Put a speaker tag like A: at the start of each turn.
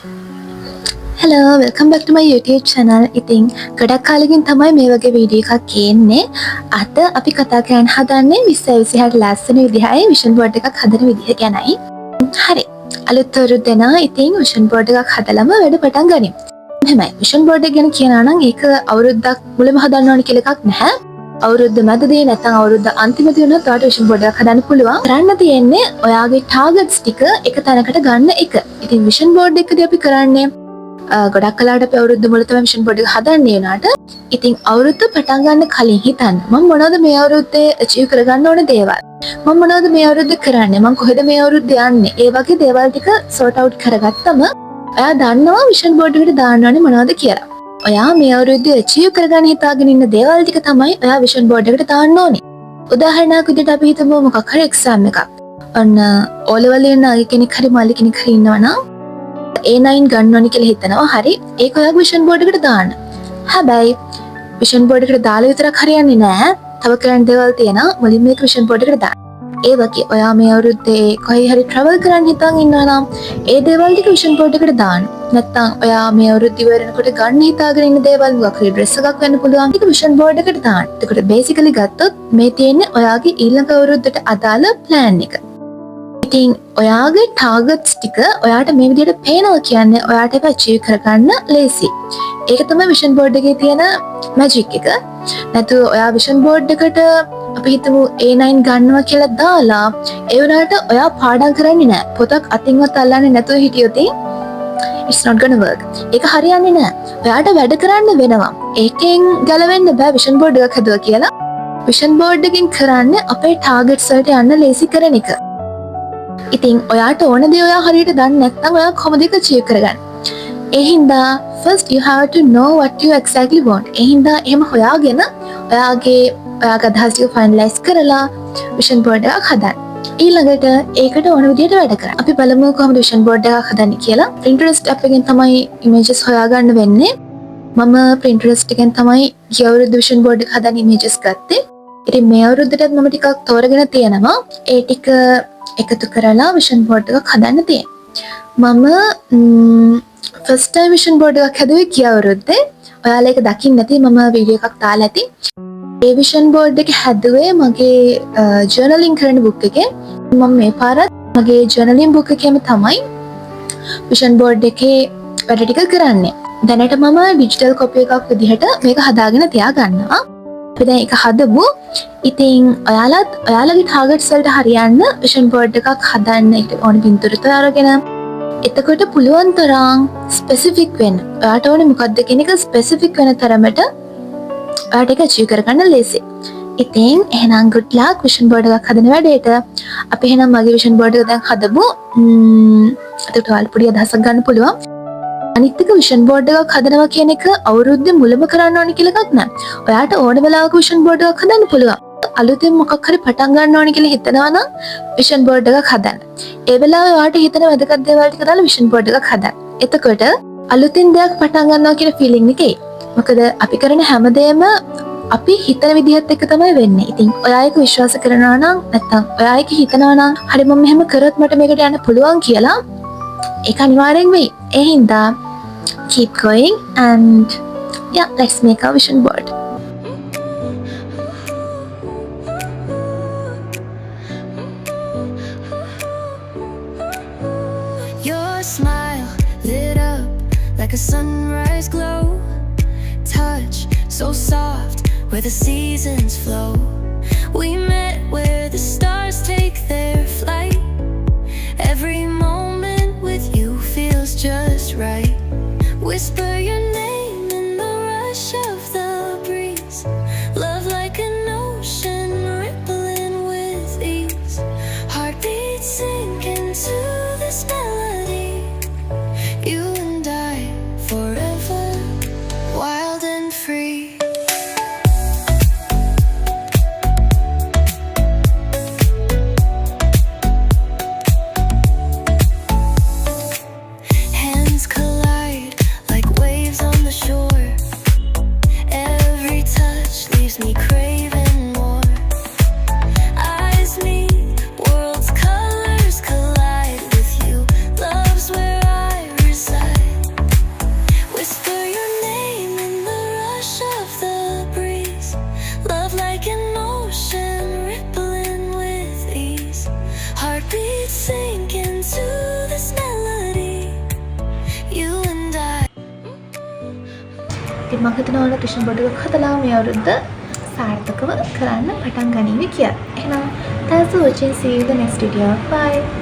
A: Hello, welcome back to my YouTube channel. ඉතින් ගොඩක් කාලෙකින් තමයි මේ වගේ වීඩියෝ එකක් ගේන්නේ. අද අපි කතා කරන්න හදන්නේ 2026 ලස්සන විදිහයි විෂන් බෝඩ් එකක් හදන විදිහ ගැනයි. හරි. අලුත් අවුරුද්ද එනවා. ඉතින් විෂන් බෝඩ් එකක් හදලම වැඩ පටන් ගනිමු. එහෙමයි. විෂන් බෝඩ් එක ගැන කියනවා නම් ඒක අවුරුද්දක් මුලම හදන්න ඕනේ කියලා එකක් නැහැ. අවුරුද්ද මැදදී නැත්නම් අවුරුද්ද අන්තිමදී වුණත් ඔයාලට විෂන් බෝඩ් එකක් හදන්න පුළුවන්. කරන්න තියෙන්නේ ඔයාගේ ටාගට්ස් ටික එක තැනකට ගන්න එක. ඉතින් විෂන් බෝඩ් එකදී අපි කරන්නේ ගොඩක් කලාට අපි අවුරුද්ද මුල තමයි විෂන් බෝඩ් එක හදන්නේ උනාට ඉතින් අවුරුද්ද පටන් ගන්න කලින් හිතන්න මම මොනවද මේ අවුරුද්දේ අචීව් කරගන්න ඕන දේවල් මම මොනවද මේ අවුරුද්දේ කරන්නේ මම කොහෙද මේ අවුරුද්දේ යන්නේ ඒ වගේ දේවල් ටික සෝට් අවුට් කරගත්තම ඔයා දන්නවා විෂන් බෝඩ් එකට දාන්න ඕනේ මොනවද කියලා ඔයා මේ අවුරුද්දේ අචීව් කරගන්න හිතාගෙන ඉන්න දේවල් ටික තමයි ඔයා විෂන් බෝඩ් එකට දාන්න ඕනේ උදාහරණයක් විදිහට අපි හිතමු මොකක් හරි එක්සෑම් එකක් ඔන්න O level එකේ නාගේ කෙනෙක් හරි මාළි කෙනෙක් හරි ඉන්නවනම් A9 ගන්න ඕනි කියලා හිතනවා. හරි. ඒක ඔයාගේ විෂන් බෝඩ් එකට දාන්න. හැබැයි විෂන් බෝඩ් එකට දාලා විතරක් හරියන්නේ නැහැ. තව කරන්න දේවල් තියෙනවා. මුලින්ම මේක විෂන් බෝඩ් එකට දාන්න. ඒ වගේ ඔයා මේ අවුරුද්දේ කොහේ හරි ට්‍රැවල් කරන්න හිතන් ඉන්නවා නම් ඒ දේවල් ටික විෂන් බෝඩ් එකට දාන්න. නැත්නම් ඔයා මේ අවුරුද්ද ඉවර වෙනකොට ගන්න හිතාගෙන ඉන්න දේවල් මොකක් හරි ඩ්‍රෙස් එකක් වෙන්න පුළුවන්. ඒක විෂන් බෝඩ් එකට දාන්න. එතකොට බේසිකලි ගත්තොත් මේ තියෙන්නේ ඔයාගේ ඊළඟ අවුරුද්දට අදාළ ප්ලෑන් එක. ඉතින් ඔයාගේ ටාගට්ස් ටික ඔයාට මේ විදිහට පේනවා කියන්නේ ඔයාට ඒක අචීව් කරගන්න ලේසි. ඒක තමයි විෂන් බෝඩ් එකේ තියෙන මැජික් එක. නැතු ඔයා විෂන් බෝඩ් එකට අපි හිතමු A9 ගන්නවා කියලා දාලා ඒ වුණාට ඔයා පාඩම් කරන්නේ නැහැ. පොතක් අතින්වත් අල්ලන්නේ නැතුව හිටියොත් it's not gonna work. ඒක හරියන්නේ නැහැ. ඔයාට වැඩ කරන්න වෙනවා. ඒකෙන් ගැලවෙන්න බෑ විෂන් බෝඩ් එකක් හදුවා කියලා. විෂන් බෝඩ් එකෙන් කරන්නේ අපේ ටාගට්ස් වලට යන්න ලේසි කරන එක. ඉතින් ඔයාට ඕන දේ ඔයා හරියට දන්නේ නැත්නම් ඔයා කොහොමද ඒක අචීව් කරගන්නේ? ඒ හින්දා first you have to know what you exactly want. ඒ හින්දා එහෙම හොයාගෙන ඔයාගේ අදහස් ටික finalize කරලා vision board එකක් හදන්න. ඊළඟට ඒකට ඕන විදිහට වැඩ කරන්න. අපි බලමු කොහොමද vision board එකක් හදන්නේ කියලා. Pinterest app එකෙන් තමයි images හොයාගන්න වෙන්නේ. මම Pinterest එකෙන් තමයි ගිය අවුරුද්ද vision board එක හදන්න images ගත්තේ. ඉතින් මේ අවුරුද්දටත් මම ටිකක් තෝරගෙන තියෙනවා. ඒ ටික එකතු කරලා විෂන් බෝඩ් එකක් හදන්න තියෙනවා. මම ෆස්ට් ටයිම් විෂන් බෝඩ් එකක් හදුවේ ගිය අවුරුද්දේ. ඔයාලා ඒක දකින්න නැති මම වීඩියෝ එකක් දාලා ඇති. ඒ විෂන් බෝඩ් එක හැදුවේ මගේ ජර්නලින් කරන බුක් එකේ. මම මේ පාරත් මගේ ජර්නලින් බුක් එකේම තමයි විෂන් බෝඩ් එකේ වැඩ ටික කරන්නේ. දැනට මම ඩිජිටල් කොපි එකක් විදිහට මේක හදාගෙන තියාගන්නවා. අපි දැන් ඒක හදමු. ඉතින් ඔයාලත් ඔයාලගේ ටාගට්ස් වලට හරියන්න විෂන් බෝඩ් එකක් හදන්න ඊට ඕන පින්තූර තයාරගෙන එතකොට පුළුවන් තරම් ස්පෙસિෆික් වෙන්න. ඔයාට ඕනේ මොකක්ද කියන එක ස්පෙસિෆික් වෙන තරමට ඔයාට ඒක අචීව් කරගන්න ලේසි. ඉතින් එහෙනම් good luck විෂන් බෝඩ් එකක් හදන වැඩේට. අපි එහෙනම් මගේ විෂන් බෝඩ් එක දැන් හදමු. එතකොට ඔයාලට පොඩි අදහසක් ගන්න පුළුවන්. අනිත් එක විෂන් බෝඩ් එකක් හදනවා කියන එක අවුරුද්දේ මුලම කරන්න ඕනේ කියලා එකක් නෑ. ඔයාට ඕන වෙලාවක විෂන් බෝඩ් එකක් හදන්න පුළුවන්. අලුතෙන් මොකක් හරි පටන් ගන්න ඕනේ කියලා හිතනවා නම් විෂන් බෝඩ් එකක් හදන්න. ඒ වෙලාවේ ඔයාට හිතන වැදගත් දේවල් ටික දාලා විෂන් බෝඩ් එකක් හදන්න. එතකොට අලුතෙන් දෙයක් පටන් ගන්නවා කියන ෆීලිං එක එයි. මොකද අපි කරන හැමදේම අපි හිතන විදිහත් එක්ක තමයි වෙන්නේ. ඉතින් ඔයා ඒක විශ්වාස කරනවා නම් නැත්නම් ඔයා ඒක හිතනවා නම් හරි මම මෙහෙම කරොත් මට මේකට යන්න පුළුවන් කියලා ඒක අනිවාර්යෙන් වෙයි. ඒ හින්දා keep going and yeah, let's make our vision board.
B: Your smile lit up like a sunrise glow. Touch so soft where the seasons flow. We met where the stars take their flight. Every moment with you feels just right. Whisper your name in the rush of the breeze. Love like an ocean rippling with ease. Heartbeats sink into this melody. You and I forever, wild and free. Hands collide like waves on the shore. Every touch leaves me craving more. Eyes meet, worlds colors collide with you. Love's where I reside.
A: ඉතින් මම හිතනවා ඔයාලා vision board එකක් හදලා මේ අවුරුද්ද සාර්ථකව කරන්න පටන් ගනීවි කියලා. එහෙනම් thanks for watching. See you in the next video. Bye.